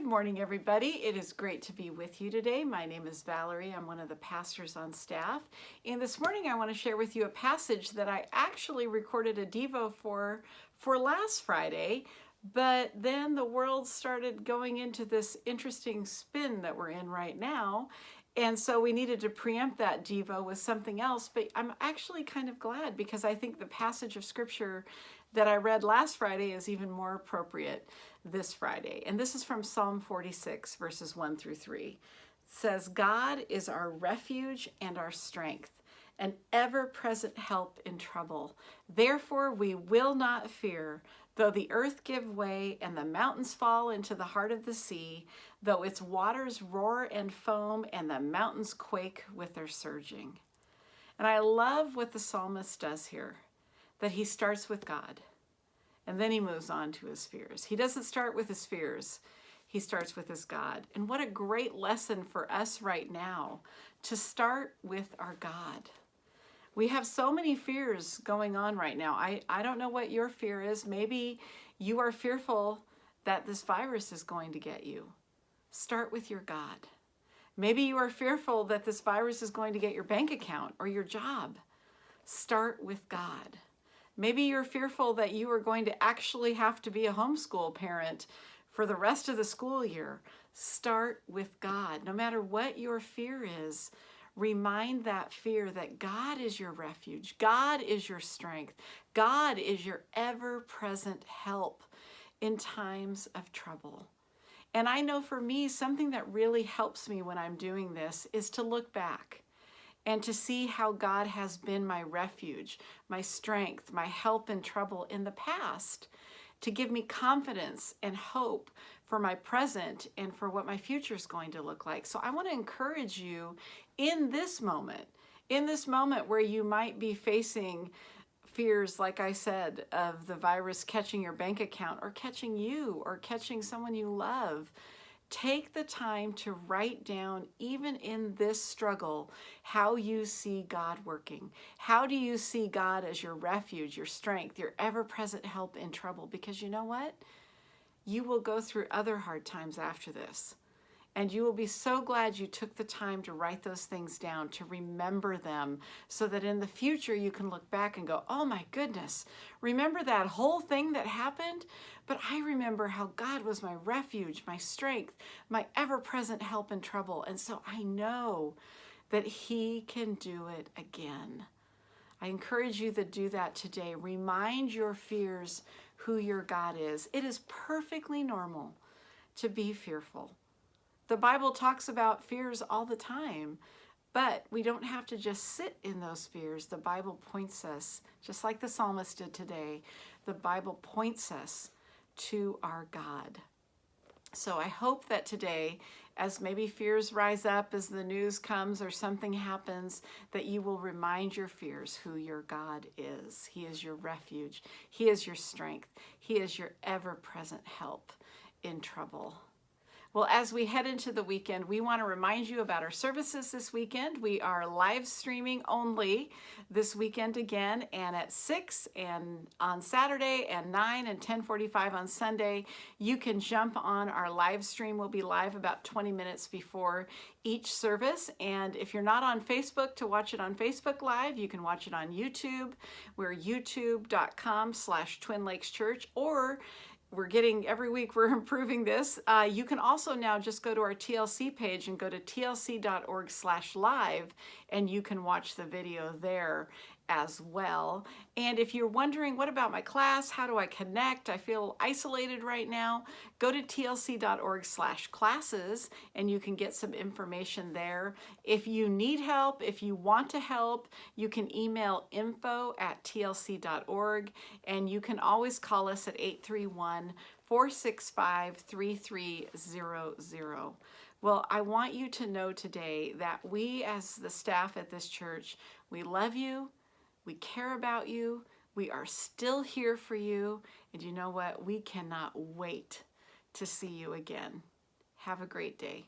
morning, everybody. It is great to be with you today. My name is Valerie. I'm one of the pastors on staff. And this morning I want to share with you a passage that I actually recorded a Devo for last Friday, but then the world started going into this interesting spin that we're in right now. And so we needed to preempt that Devo with something else, but I'm actually kind of glad because I think the passage of scripture that I read last Friday is even more appropriate this Friday. And this is from Psalm 46, verses 1 through 3. It says, God is our refuge and our strength, an ever-present help in trouble. Therefore we will not fear, though the earth give way and the mountains fall into the heart of the sea, though its waters roar and foam and the mountains quake with their surging. And I love what the psalmist does here, that he starts with God and then he moves on to his fears. He doesn't start with his fears. He starts with his God. And what a great lesson for us right now to start with our God. We have so many fears going on right now. I don't know what your fear is. Maybe you are fearful that this virus is going to get you. Start with your God. Maybe you are fearful that this virus is going to get your bank account or your job. Start with God. Maybe you're fearful that you are going to actually have to be a homeschool parent for the rest of the school year. Start with God. No matter what your fear is, remind that fear that God is your refuge. God is your strength. God is your ever-present help in times of trouble. And I know for me, something that really helps me when I'm doing this is to look back and to see how God has been my refuge, my strength, my help in trouble in the past, to give me confidence and hope for my present and for what my future is going to look like. So I want to encourage you in this moment where you might be facing fears, like I said, of the virus catching your bank account or catching you or catching someone you love. Take the time to write down, even in this struggle, how you see God working. How do you see God as your refuge, your strength, your ever-present help in trouble? Because you know what? You will go through other hard times after this. And you will be so glad you took the time to write those things down, to remember them, so that in the future you can look back and go, oh my goodness, remember that whole thing that happened? But I remember how God was my refuge, my strength, my ever-present help in trouble. And so I know that He can do it again. I encourage you to do that today. Remind your fears who your God is. It is perfectly normal to be fearful. The Bible talks about fears all the time, but we don't have to just sit in those fears. The Bible points us, just like the psalmist did today, the Bible points us to our God. So I hope that today, as maybe fears rise up, as the news comes or something happens, that you will remind your fears who your God is. He is your refuge. He is your strength. He is your ever-present help in trouble. Well, as we head into the weekend, we want to remind you about our services this weekend. We are live streaming only this weekend again, and at 6 and on Saturday and 9 and 10:45 on Sunday. You can jump on our live stream. We'll be live about 20 minutes before each service. And if you're not on Facebook to watch it on Facebook Live, you can watch it on YouTube. We're youtube.com/Twin Lakes Church, or every week we're improving this. You can also now just go to our TLC page and go to tlc.org/live, and you can watch the video there as well. And if you're wondering, what about my class? How do I connect? I feel isolated right now. Go to tlc.org/classes, and you can get some information there. If you need help, if you want to help, you can email info@tlc.org, and you can always call us at 831-465-3300. Well, I want you to know today that we, as the staff at this church, we love you. We care about you. We are still here for you. And you know what? We cannot wait to see you again. Have a great day.